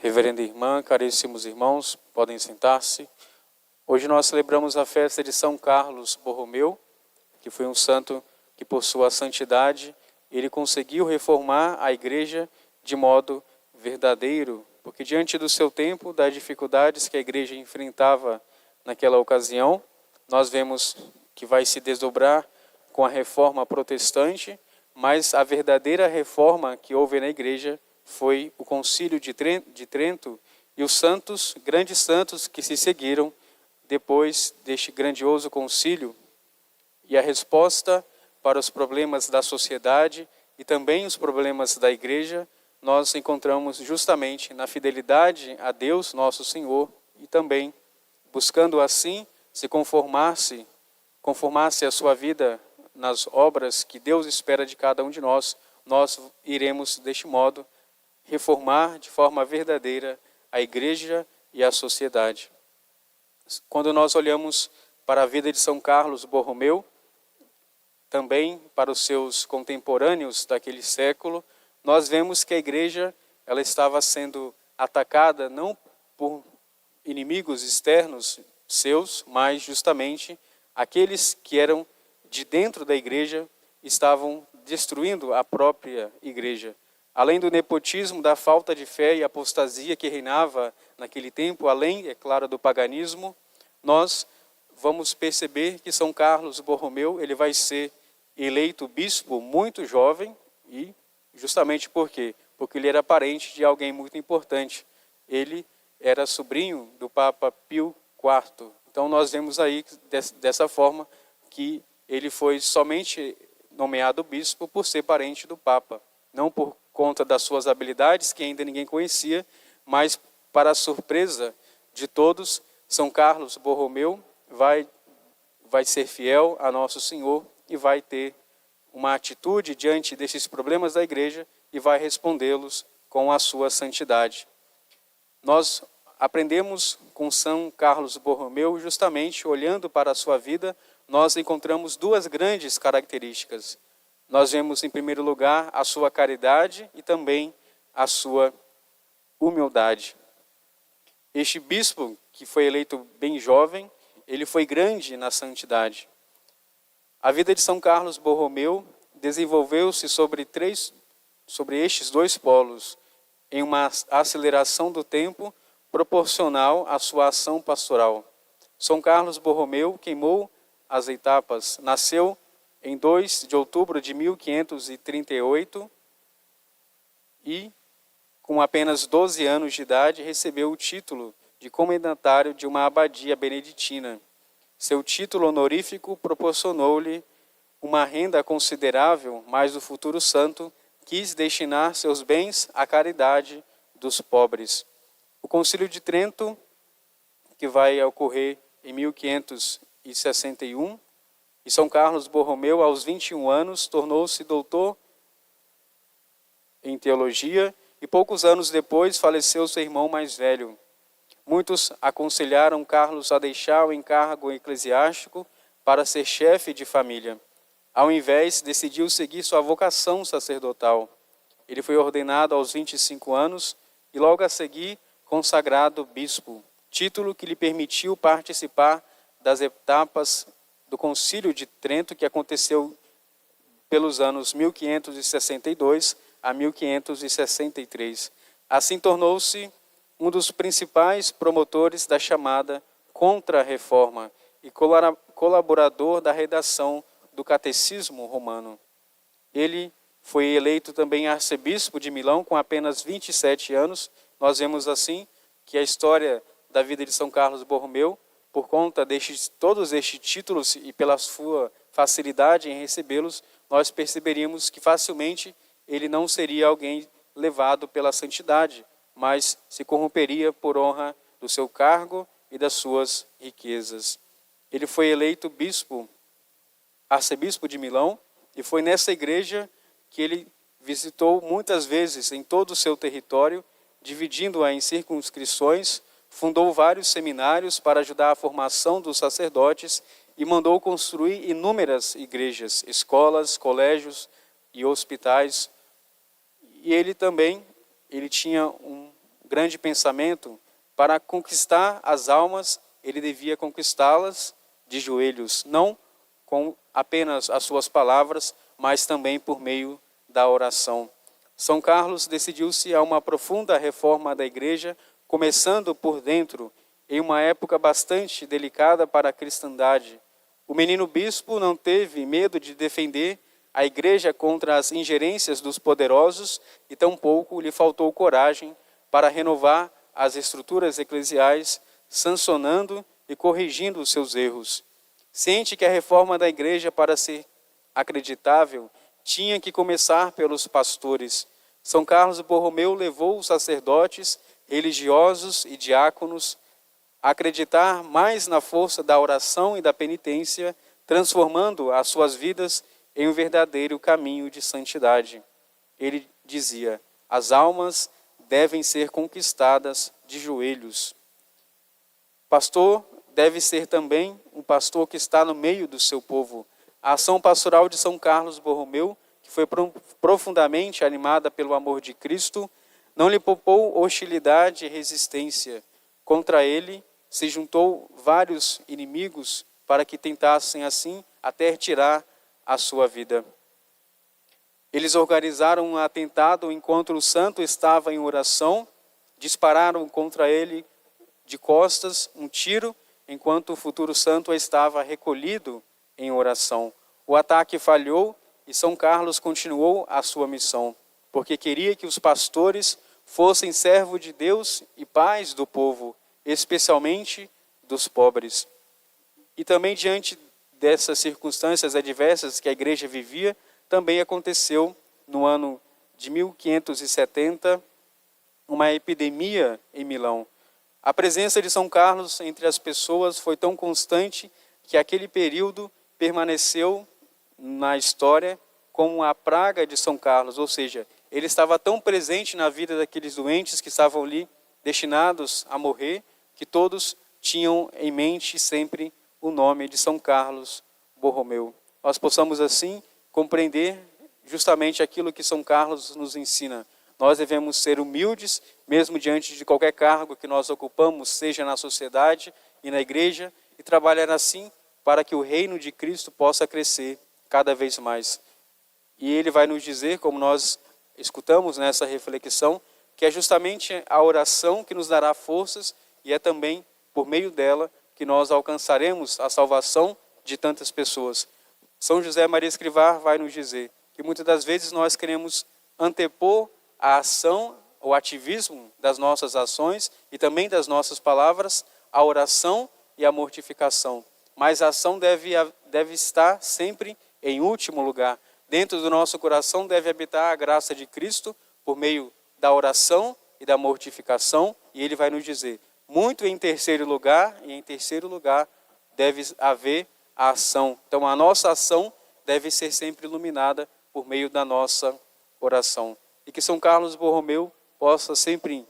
Reverenda irmã, caríssimos irmãos, podem sentar-se. Hoje nós celebramos a festa de São Carlos Borromeu, que foi um santo que, por sua santidade, ele conseguiu reformar a igreja de modo verdadeiro, porque diante do seu tempo, das dificuldades que a igreja enfrentava naquela ocasião, nós vemos que vai se desdobrar com a reforma protestante, mas a verdadeira reforma que houve na igreja foi o Concílio de Trento e os santos, grandes santos que se seguiram depois deste grandioso concílio. E a resposta para os problemas da sociedade e também os problemas da igreja, nós encontramos justamente na fidelidade a Deus, nosso Senhor, e também buscando assim se conformasse a sua vida nas obras que Deus espera de cada um de nós, nós iremos deste modo reformar de forma verdadeira a igreja e a sociedade. Quando nós olhamos para a vida de São Carlos Borromeu, também para os seus contemporâneos daquele século, nós vemos que a igreja ela estava sendo atacada não por inimigos externos seus, mas justamente aqueles que eram de dentro da igreja estavam destruindo a própria igreja. Além do nepotismo, da falta de fé e apostasia que reinava naquele tempo, além, é claro, do paganismo, nós vamos perceber que São Carlos Borromeu ele vai ser eleito bispo muito jovem e justamente por quê? Porque ele era parente de alguém muito importante. Ele era sobrinho do Papa Pio IV. Então nós vemos aí dessa forma que ele foi somente nomeado bispo por ser parente do Papa, não por conta das suas habilidades, que ainda ninguém conhecia, mas para a surpresa de todos, São Carlos Borromeu vai ser fiel a Nosso Senhor e vai ter uma atitude diante desses problemas da igreja e vai respondê-los com a sua santidade. Nós aprendemos com São Carlos Borromeu, justamente olhando para a sua vida, nós encontramos duas grandes características. Nós vemos, em primeiro lugar, a sua caridade e também a sua humildade. Este bispo, que foi eleito bem jovem, ele foi grande na santidade. A vida de São Carlos Borromeu desenvolveu-se sobre estes dois polos, em uma aceleração do tempo proporcional à sua ação pastoral. São Carlos Borromeu queimou as etapas, nasceu em 2 de outubro de 1538 e, com apenas 12 anos de idade, recebeu o título de comendatário de uma abadia beneditina. Seu título honorífico proporcionou-lhe uma renda considerável, mas o futuro santo quis destinar seus bens à caridade dos pobres. O Concílio de Trento, que vai ocorrer em 1561, e São Carlos Borromeu, aos 21 anos, tornou-se doutor em teologia e poucos anos depois faleceu seu irmão mais velho. Muitos aconselharam Carlos a deixar o encargo eclesiástico para ser chefe de família. Ao invés, decidiu seguir sua vocação sacerdotal. Ele foi ordenado aos 25 anos e logo a seguir consagrado bispo, título que lhe permitiu participar das etapas do Concílio de Trento, que aconteceu pelos anos 1562 a 1563. Assim tornou-se um dos principais promotores da chamada Contra-Reforma e colaborador da redação do Catecismo Romano. Ele foi eleito também arcebispo de Milão com apenas 27 anos. Nós vemos assim que a história da vida de São Carlos Borromeu, por conta de todos estes títulos e pela sua facilidade em recebê-los, nós perceberíamos que facilmente ele não seria alguém levado pela santidade, mas se corromperia por honra do seu cargo e das suas riquezas. Ele foi eleito arcebispo de Milão, e foi nessa igreja que ele visitou muitas vezes em todo o seu território, dividindo-a em circunscrições, fundou vários seminários para ajudar a formação dos sacerdotes e mandou construir inúmeras igrejas, escolas, colégios e hospitais. E ele tinha grande pensamento, para conquistar as almas, ele devia conquistá-las de joelhos, não com apenas as suas palavras, mas também por meio da oração. São Carlos decidiu-se a uma profunda reforma da igreja, começando por dentro, em uma época bastante delicada para a cristandade. O menino bispo não teve medo de defender a igreja contra as ingerências dos poderosos e tampouco lhe faltou coragem para renovar as estruturas eclesiais, sancionando e corrigindo os seus erros. Ciente que a reforma da igreja, para ser acreditável, tinha que começar pelos pastores. São Carlos Borromeu levou os sacerdotes, religiosos e diáconos a acreditar mais na força da oração e da penitência, transformando as suas vidas em um verdadeiro caminho de santidade. Ele dizia: as almas devem ser conquistadas de joelhos. Pastor deve ser também um pastor que está no meio do seu povo. A ação pastoral de São Carlos Borromeu, que foi profundamente animada pelo amor de Cristo, não lhe poupou hostilidade e resistência. Contra ele se juntou vários inimigos para que tentassem assim até tirar a sua vida. Eles organizaram um atentado enquanto o santo estava em oração, dispararam contra ele de costas um tiro, enquanto o futuro santo estava recolhido em oração. O ataque falhou e São Carlos continuou a sua missão, porque queria que os pastores fossem servos de Deus e pais do povo, especialmente dos pobres. E também diante dessas circunstâncias adversas que a igreja vivia, também aconteceu no ano de 1570 uma epidemia em Milão. A presença de São Carlos entre as pessoas foi tão constante que aquele período permaneceu na história como a praga de São Carlos, ou seja, ele estava tão presente na vida daqueles doentes que estavam ali destinados a morrer, que todos tinham em mente sempre o nome de São Carlos Borromeu. Nós possamos assim compreender justamente aquilo que São Carlos nos ensina. Nós devemos ser humildes, mesmo diante de qualquer cargo que nós ocupamos, seja na sociedade e na igreja, e trabalhar assim para que o reino de Cristo possa crescer cada vez mais. E ele vai nos dizer, como nós escutamos nessa reflexão, que é justamente a oração que nos dará forças e é também por meio dela que nós alcançaremos a salvação de tantas pessoas. São José Maria Escrivá vai nos dizer que muitas das vezes nós queremos antepor a ação, o ativismo das nossas ações e também das nossas palavras, a oração e a mortificação. Mas a ação deve estar sempre em último lugar. Dentro do nosso coração deve habitar a graça de Cristo por meio da oração e da mortificação. E ele vai nos dizer, muito em terceiro lugar, e em terceiro lugar deve haver a ação. Então a nossa ação deve ser sempre iluminada por meio da nossa oração. E que São Carlos Borromeu possa sempre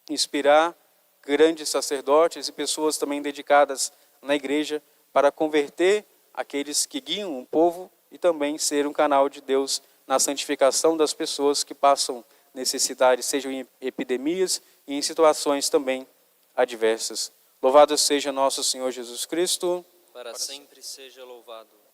inspirar grandes sacerdotes e pessoas também dedicadas na igreja para converter aqueles que guiam o povo e também ser um canal de Deus na santificação das pessoas que passam necessidade, sejam em epidemias e em situações também adversas. Louvado seja nosso Senhor Jesus Cristo. Para sempre seja louvado.